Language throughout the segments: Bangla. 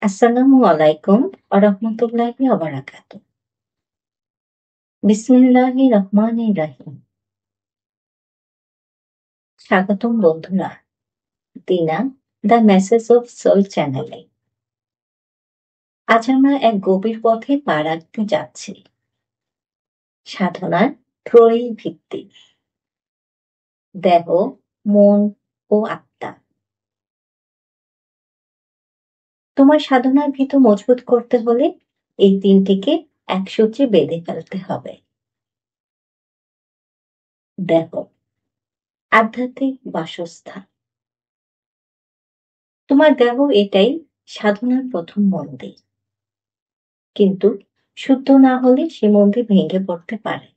আসসালামু আলাইকুম ওয়া রাহমাতুল্লাহি ওয়া বারাকাতুহু। বিসমিল্লাহির রহমানির রহিম। স্বাগতম বন্ধুরা, দিনা দ্য মেসেজ অফ সোল চ্যানেলে। আজ আমরা এক গভীর পথে পা রাখতে যাচ্ছি, সাধনার ত্রয়ী ভিত্তি, দেহ, মন ও আত্মা। তোমার সাধনার ভিত মজবুত করতে হলে এই তিনটিকে এক সূত্রে বেঁধে ফেলতে হবে। দেহ, আধ্যাত্মিক বাসস্থান। তোমার দেহ এটাই সাধনার প্রথম মন্দির, কিন্তু শুদ্ধ না হলে সে মন্দির ভেঙে পড়তে পারে।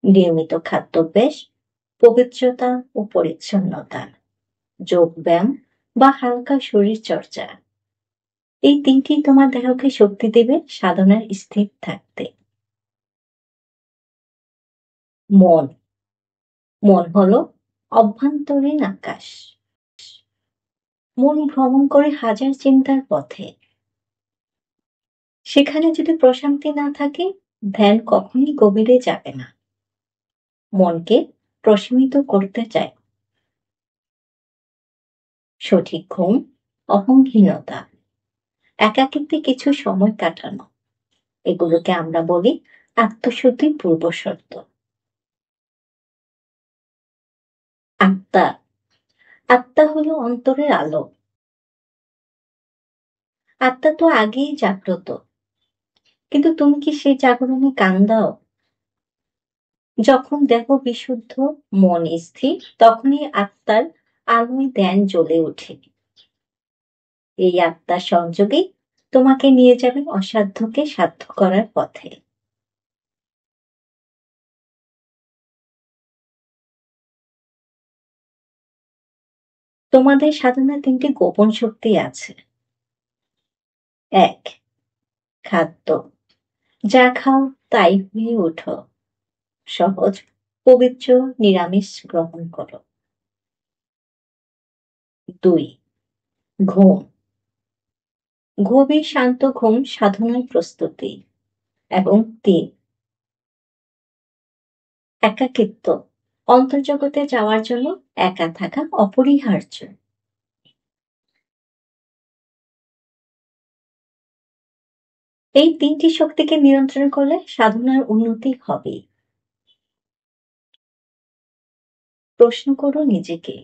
নিয়মিত খাদ্যাভ্যাস, পবিত্রতা ও পরিচ্ছন্নতা, যোগব্যায়াম বা হালকা শরীর চর্চা, এই তিনটি তোমার দেহকে শক্তি দেবে সাধনার স্থির থাকতে। মন, মন হলো অভ্যন্তরীণ আকাশ। মন ভ্রমণ করে হাজার চিন্তার পথে। সেখানে যদি প্রশান্তি না থাকে, ধ্যান কখনই গভীরে যাবে না। মনকে প্রশমিত করতে চায় সঠিক ঘুম, অহংহীনতা, একাকিত্বে কিছু সময় কাটানো, এগুলোকে আমরা বলি আত্মশুদ্ধির পূর্বশর্ত। আত্মা, আত্মা হলো অন্তরের আলো। আত্মা তো আগেই জাগ্রত, কিন্তু তুমি কি সেই জাগরণে কান দাও? যখন দেহ বিশুদ্ধ, মন স্থির, তখনই আত্মার আলোয় ধ্যান জ্বলে ওঠে। এই আত্মার সংযোগেই তোমাকে নিয়ে যাবে অসাধ্যকে সাধ্য করার পথে। তোমাদের সাধনার তিনটি গোপন শক্তি আছে। এক, খাদ্য। যা খাও তাই হয়ে ওঠো। সহজ, পবিত্র নিরামিষ গ্রহণ করো। দুই, ঘুম। গভীর শান্ত ঘুম সাধনার প্রস্তুতি। এবং তিন, একাকিত্ব। অন্তর্জগতে যাওয়ার জন্য একা থাকা অপরিহার্য। এই তিনটি শক্তিকে নিয়ন্ত্রণ করলে সাধনার উন্নতি হবে। প্রশ্ন করো নিজেকে,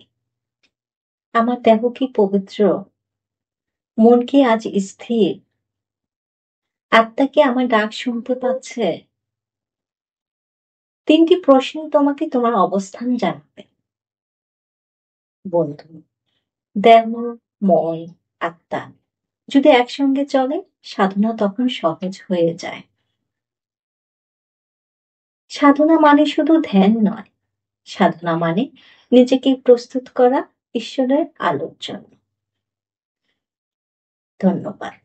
আমার দেহ কি পবিত্র? মন কি আজ স্থির? আত্মা কি আমার ডাক শুনতে পাচ্ছে? তিনটি প্রশ্ন তোমাকে তোমার অবস্থান জানাবে। বন্ধু, দেহ, মন, আত্মা যদি একসঙ্গে চলে, সাধনা তখন সহজ হয়ে যায়। সাধনা মানে শুধু ধ্যান নয়, সাধনা মানে নিজেকে প্রস্তুত করা ঈশ্বরের আলোর জন্য। ধন্যবাদ।